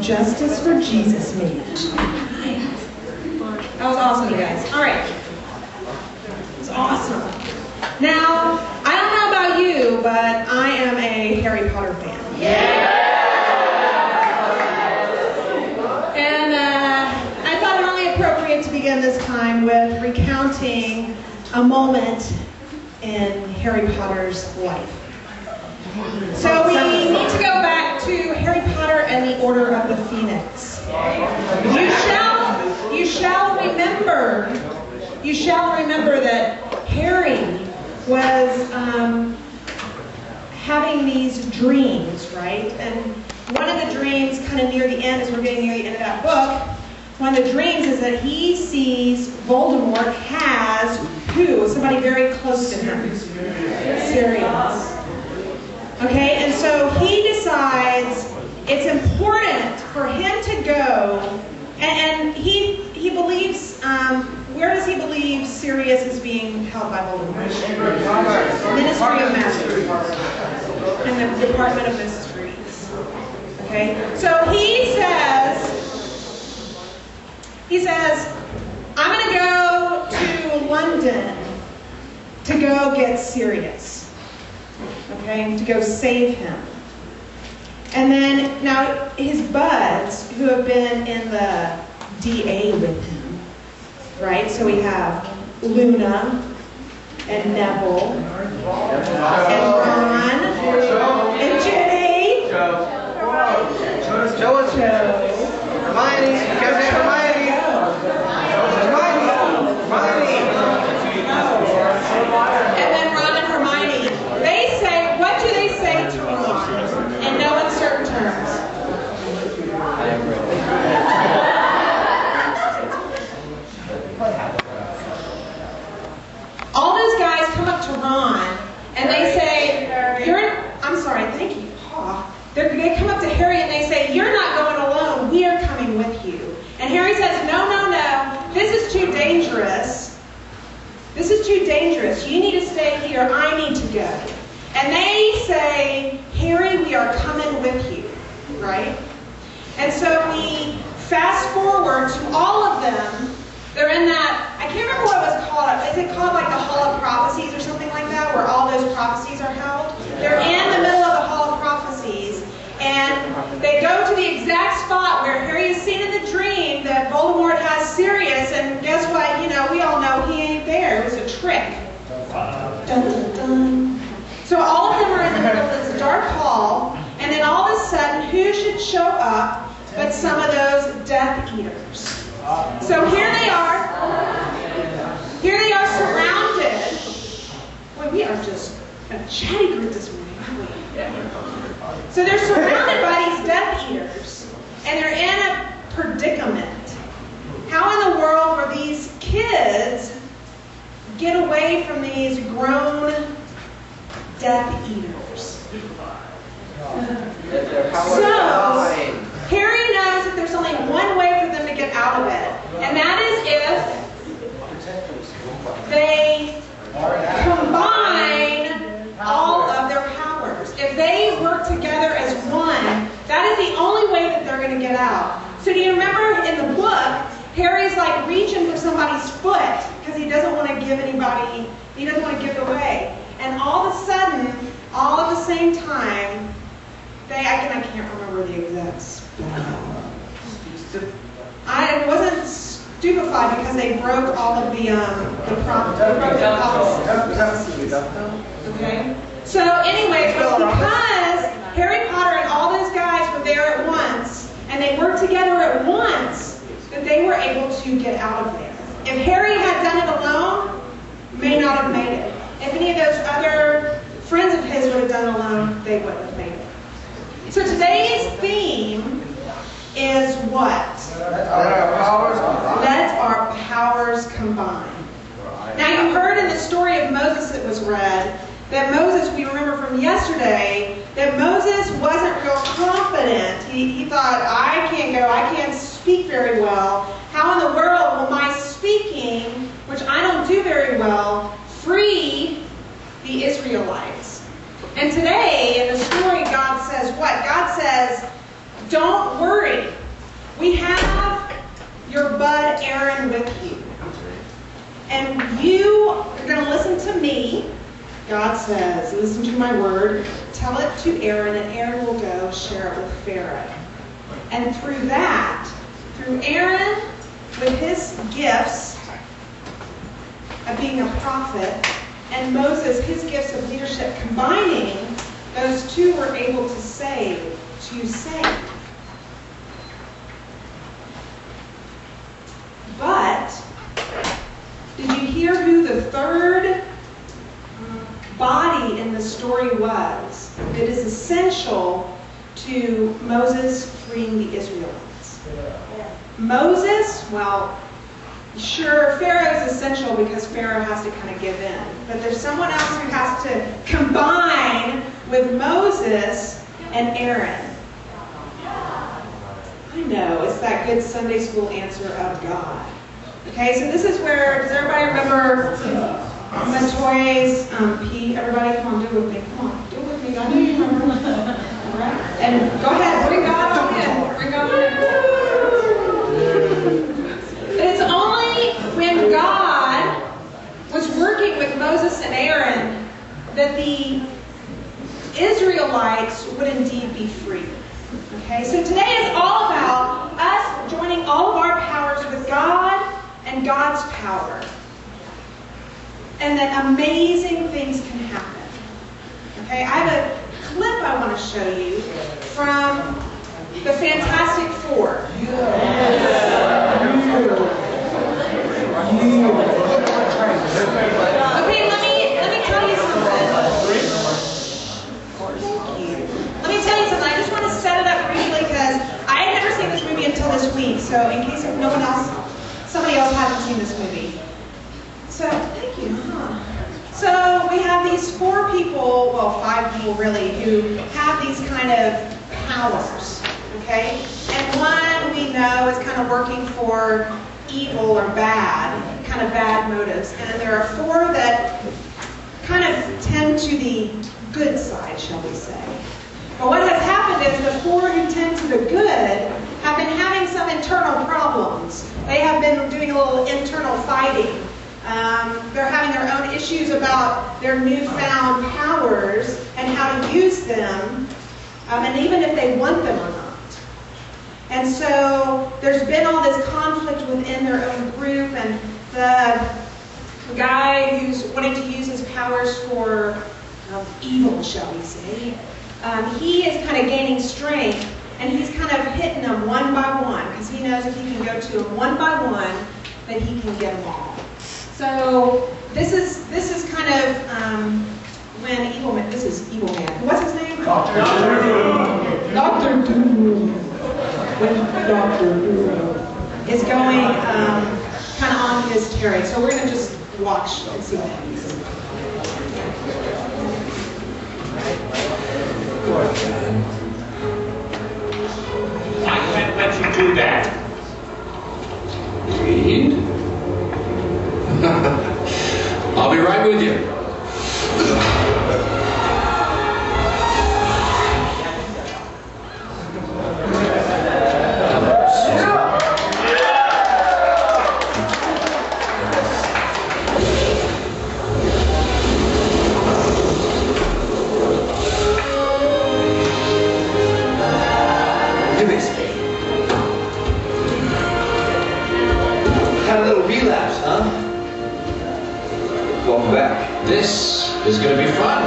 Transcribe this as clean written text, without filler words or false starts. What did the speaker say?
justice for Jesus made. That was awesome, you guys. All right. It was awesome. Now, I don't know about you, but I am a Harry Potter fan. And I thought it only appropriate to begin this time with recounting a moment in Harry Potter's life. So we need to go back to Harry Potter and the Order of the Phoenix. You shall remember that Harry was having these dreams, right? And one of the dreams, kind of near the end, as we're getting near the end of that book, one of the dreams is that he sees Voldemort has who? Somebody very close to him. Sirius. Okay, and so he decides it's important for him to go, and he believes, where does he believe Sirius is being held by Voldemort? Ministry of Magic. In the Department of Mysteries. Okay, so he says, I'm going to go to London to go get Sirius. Okay, to go save him. And then, now, his buds, who have been in the DA with him, right? So we have Luna, and Neville, and Ron, and Jenny, Joe, Hermione, and then Ron and Hermione. They say, what do they say to Ron in no uncertain terms? All those guys come up to Ron and they say, I'm sorry, thank you, Paul. They come up to Harry and they say, you're not going alone, we are coming with you. And Harry says, no, this is too dangerous. This is too dangerous. You need to stay here. I need to go. And they say, Harry, we are coming with you, right? And so we fast forward to all of them. They're in that, I can't remember what it was called. Is it called like the Hall of Prophecies or something like that, where all those prophecies are held? They're in the middle of the Hall of Prophecies. And they go to the exact spot where Harry is seen in the dream that Voldemort has Sirius, and guess what? You know, we all know he ain't there. It was a trick. Dun, dun, dun. So all of them are in the middle of this dark hall, and then all of a sudden, who should show up but some of those Death Eaters? So here they are. Here they are surrounded. Boy, we are just a chatty group this morning, aren't we? So they're surrounded by these Death Eaters, and they're in a predicament. How in the world will these kids get away from these grown Death Eaters? So Harry knows that there's only one way for them to get out of it, and that is if they combine all of their powers. If they work together as one, that is the only way that they're going to get out. So do you remember in the book, Harry's like reaching for somebody's foot because he doesn't want to give anybody, he doesn't want to give it away. And all of a sudden, all at the same time, I can't remember the exact spell. I wasn't stupefied because they broke all of the prophecies. Okay? So anyway, it was because Harry Potter and all those guys were there at once, and they worked together at once, that they were able to get out of there. If Harry had done it alone, may not have made it. If any of those other friends of his would have done it alone, they wouldn't have made it. So today's theme is what? Let our powers combine. Now you heard in the story of Moses that was read, that Moses, we remember from yesterday, that Moses wasn't real confident. He thought, I can't go, I can't speak very well. How in the world will my speaking, which I don't do very well, free the Israelites? And today, in the story, God says what? God says, don't worry. we have your bud Aaron with you. And you are going to listen to me. God says, listen to my word, tell it to Aaron, and Aaron will go share it with Pharaoh. And through that, through Aaron with his gifts of being a prophet, and Moses, his gifts of leadership, combining, those two were able to save. But, did you hear who the third body in the story was that is essential to Moses freeing the Israelites? Moses, well, sure, Pharaoh is essential because Pharaoh has to kind of give in. But there's someone else who has to combine with Moses and Aaron. I know, it's that good Sunday school answer of God. Okay, so this is where, does everybody remember Matoy's P? Everybody, come on, do it with me. Come on, do it with me. I know you remember. All right, and go ahead, bring God on in. Bring God on in. It's only when God was working with Moses and Aaron that the Israelites would indeed be free. Okay, so today is all about us joining all of our powers with God and God's power. And then amazing things can happen. Okay, I have a clip I want to show you from the Fantastic Four. Okay, let me tell you something. Let me tell you something. I just want to set it up briefly because I had never seen this movie until this week. So in case no one else, somebody else hasn't seen this movie. So thank you. So we have these 4 people, well 5 people really, who have these kind of powers. Okay, and one we know is kind of working for evil or bad, kind of bad motives. And there are 4 that kind of tend to the good side, shall we say. But what has happened is the 4 who tend to the good have been having some internal problems. They have been doing a little internal fighting. They're having their own issues about their newfound powers and how to use them, and even if they want them or not. And so there's been all this conflict within their own group, and the guy who's wanting to use his powers for evil, shall we say, he is kind of gaining strength, and he's kind of hitting them one by one, because he knows if he can go to them one by one, that he can get them all. So this is kind of when Evil Man, this is Evil Man. What's his name? Dr. Doom. Dr. Doom. When Dr. Doom is going kind of on his terrain. So we're going to just watch and see what happens. I can't let you do that. Read. I'll be right with you. Had a little relapse, huh? Welcome back. This is going to be fun.